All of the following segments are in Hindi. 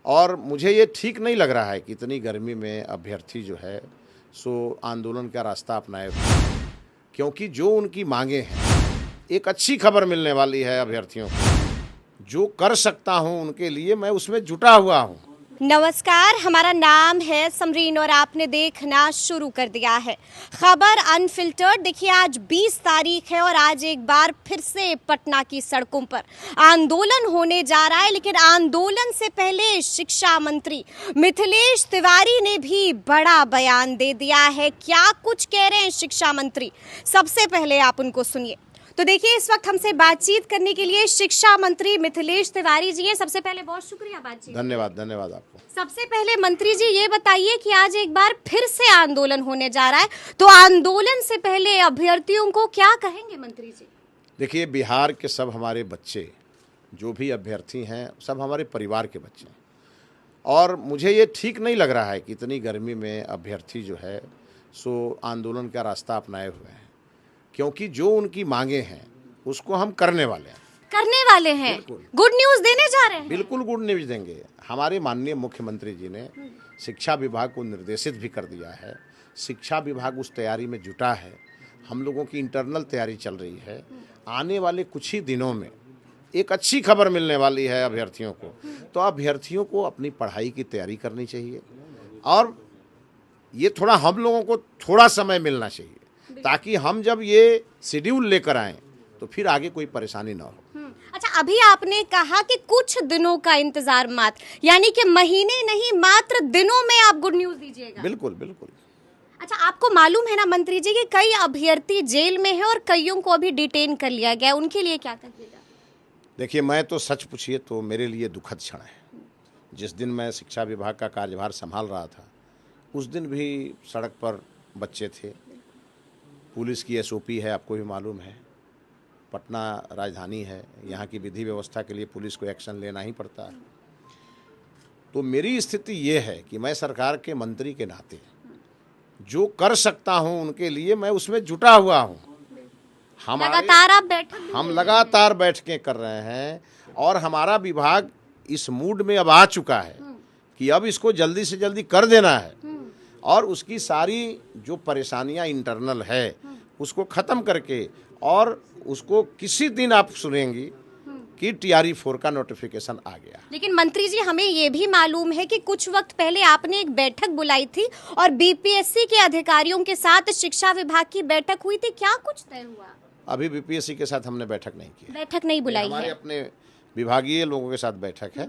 और मुझे ये ठीक नहीं लग रहा है कि इतनी गर्मी में अभ्यर्थी जो है सो आंदोलन का रास्ता अपनाए हुए हैं। क्योंकि जो उनकी मांगे हैं, एक अच्छी खबर मिलने वाली है अभ्यर्थियों को। जो कर सकता हूं उनके लिए मैं उसमें जुटा हुआ हूं। नमस्कार, हमारा नाम है समरीन और आपने देखना शुरू कर दिया है खबर अनफिल्टर्ड। देखिए, आज 20 तारीख है और आज एक बार फिर से पटना की सड़कों पर आंदोलन होने जा रहा है। लेकिन आंदोलन से पहले शिक्षा मंत्री मिथिलेश तिवारी ने भी बड़ा बयान दे दिया है। क्या कुछ कह रहे हैं शिक्षा मंत्री, सबसे पहले आप उनको सुनिए। तो देखिए, इस वक्त हमसे बातचीत करने के लिए शिक्षा मंत्री मिथिलेश तिवारी जी हैं। सबसे पहले बहुत शुक्रिया बातचीत। धन्यवाद आपको। सबसे पहले मंत्री जी ये बताइए कि आज एक बार फिर से आंदोलन होने जा रहा है, तो आंदोलन से पहले अभ्यर्थियों को क्या कहेंगे मंत्री जी? देखिए, बिहार के सब हमारे बच्चे जो भी अभ्यर्थी हैं सब हमारे परिवार के बच्चे हैं और मुझे ये ठीक नहीं लग रहा है कि इतनी गर्मी में अभ्यर्थी जो है सो आंदोलन का रास्ता अपनाए हुए हैं। क्योंकि जो उनकी मांगे हैं उसको हम करने वाले हैं। गुड न्यूज़ देने जा रहे हैं। बिल्कुल गुड न्यूज़ देंगे। हमारे माननीय मुख्यमंत्री जी ने शिक्षा विभाग को निर्देशित भी कर दिया है। शिक्षा विभाग उस तैयारी में जुटा है। हम लोगों की इंटरनल तैयारी चल रही है। आने वाले कुछ ही दिनों में एक अच्छी खबर मिलने वाली है अभ्यर्थियों को। तो अभ्यर्थियों को अपनी पढ़ाई की तैयारी करनी चाहिए और ये थोड़ा हम लोगों को थोड़ा समय मिलना चाहिए ताकि हम जब ये शेड्यूल लेकर आएं तो फिर आगे कोई परेशानी ना हो। अच्छा, अभी आपने कहा कि कुछ दिनों का इंतजार मात्र, यानी कि महीने नहीं मात्र दिनों में आप गुड न्यूज़ दीजिएगा। बिल्कुल। अच्छा, आपको मालूम है ना मंत्री जी कि कई अभ्यर्थी जेल में हैं और कईयों को अभी डिटेन कर लिया गया, उनके लिए क्या कहिएगा? देखिए, मैं तो सच पूछिए तो मेरे लिए दुखद क्षण है। जिस दिन मैं शिक्षा विभाग का कार्यभार संभाल रहा था उस दिन भी सड़क पर बच्चे थे। पुलिस की एसओपी है, आपको भी मालूम है। पटना राजधानी है, यहाँ की विधि व्यवस्था के लिए पुलिस को एक्शन लेना ही पड़ता है। तो मेरी स्थिति ये है कि मैं सरकार के मंत्री के नाते जो कर सकता हूँ उनके लिए मैं उसमें जुटा हुआ हूँ। हम लगातार बैठकें कर रहे हैं और हमारा विभाग इस मूड में अब आ चुका है कि अब इसको जल्दी से जल्दी कर देना है और उसकी सारी जो परेशानियां इंटरनल है उसको ख़त्म करके और उसको किसी दिन आप सुनेंगी कि TRE 4 का नोटिफिकेशन आ गया। लेकिन मंत्री जी, हमें ये भी मालूम है कि कुछ वक्त पहले आपने एक बैठक बुलाई थी और BPSC के अधिकारियों के साथ शिक्षा विभाग की बैठक हुई थी। क्या कुछ तय हुआ? अभी BPSC के साथ हमने बैठक नहीं की, बैठक नहीं बुलाई है। हमारे अपने विभागीय लोगों के साथ बैठक है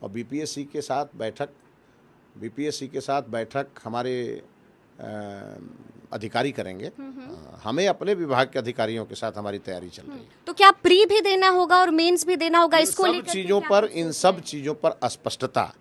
और BPSC के साथ बैठक हमारे अधिकारी करेंगे। हमें अपने विभाग के अधिकारियों के साथ हमारी तैयारी चल रही है। तो क्या प्री भी देना होगा और मेंस भी देना होगा? इसको इन सब चीजों पर स्पष्टता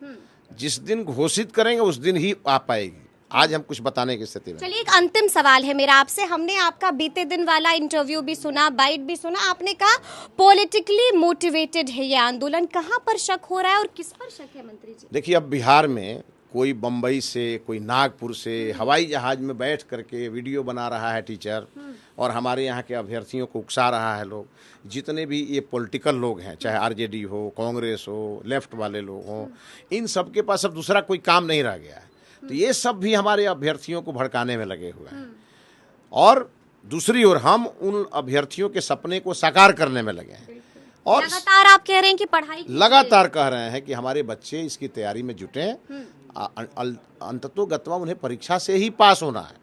जिस दिन घोषित करेंगे उस दिन ही आ पाएगी। आज हम कुछ बताने की स्थिति में। चलिए, एक अंतिम सवाल है मेरा आपसे। हमने आपका बीते दिन वाला इंटरव्यू भी सुना, बाइट भी सुना। आपने कहा पॉलिटिकली मोटिवेटेड है ये आंदोलन। कहाँ पर शक हो रहा है और किस पर शक है मंत्री जी? देखिए, अब बिहार में कोई बम्बई से, कोई नागपुर से हवाई जहाज में बैठ करके वीडियो बना रहा है टीचर और हमारे यहाँ के अभ्यर्थियों को उकसा रहा है लोग। जितने भी ये पॉलिटिकल लोग हैं, चाहे RJD हो, कांग्रेस हो, लेफ्ट वाले लोग हों, इन सब के पास अब दूसरा कोई काम नहीं रह गया है। तो ये सब भी हमारे अभ्यर्थियों को भड़काने में लगे हुए हैं और दूसरी ओर हम उन अभ्यर्थियों के सपने को साकार करने में लगे हैं। और लगातार आप कह रहे हैं कि पढ़ाई, लगातार कह रहे हैं कि हमारे बच्चे इसकी तैयारी में जुटे। अंततोगत्वा उन्हें परीक्षा से ही पास होना है,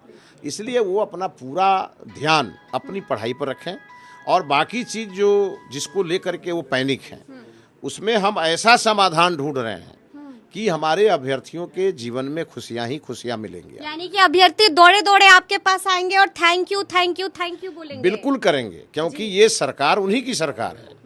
इसलिए वो अपना पूरा ध्यान अपनी पढ़ाई पर रखें और बाकी चीज़ जो जिसको लेकर के वो पैनिक हैं उसमें हम ऐसा समाधान ढूंढ रहे हैं कि हमारे अभ्यर्थियों के जीवन में खुशियां ही खुशियां मिलेंगी। यानी कि अभ्यर्थी दौड़े दौड़े आपके पास आएंगे और थैंक यू बोलेंगे। बिल्कुल करेंगे, क्योंकि ये सरकार उन्हीं की सरकार है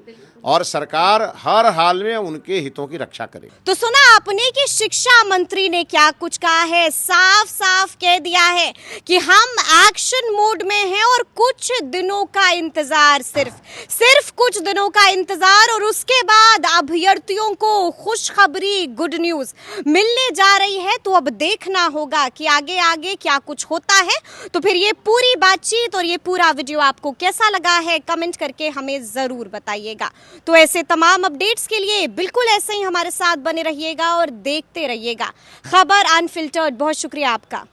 और सरकार हर हाल में उनके हितों की रक्षा करेगी। तो सुना आपने कि शिक्षा मंत्री ने क्या कुछ कहा है। साफ साफ कह दिया है कि हम एक्शन मोड में हैं और कुछ दिनों का इंतजार, सिर्फ कुछ दिनों का इंतजार और उसके बाद अभ्यर्थियों को खुशखबरी, गुड न्यूज मिलने जा रही है। तो अब देखना होगा कि आगे आगे क्या कुछ होता है। तो फिर ये पूरी बातचीत और ये पूरा वीडियो आपको कैसा लगा है, कमेंट करके हमें जरूर बताइएगा। तो ऐसे तमाम अपडेट्स के लिए बिल्कुल ऐसे ही हमारे साथ बने रहिएगा और देखते रहिएगा खबर अनफिल्टर्ड। बहुत शुक्रिया आपका।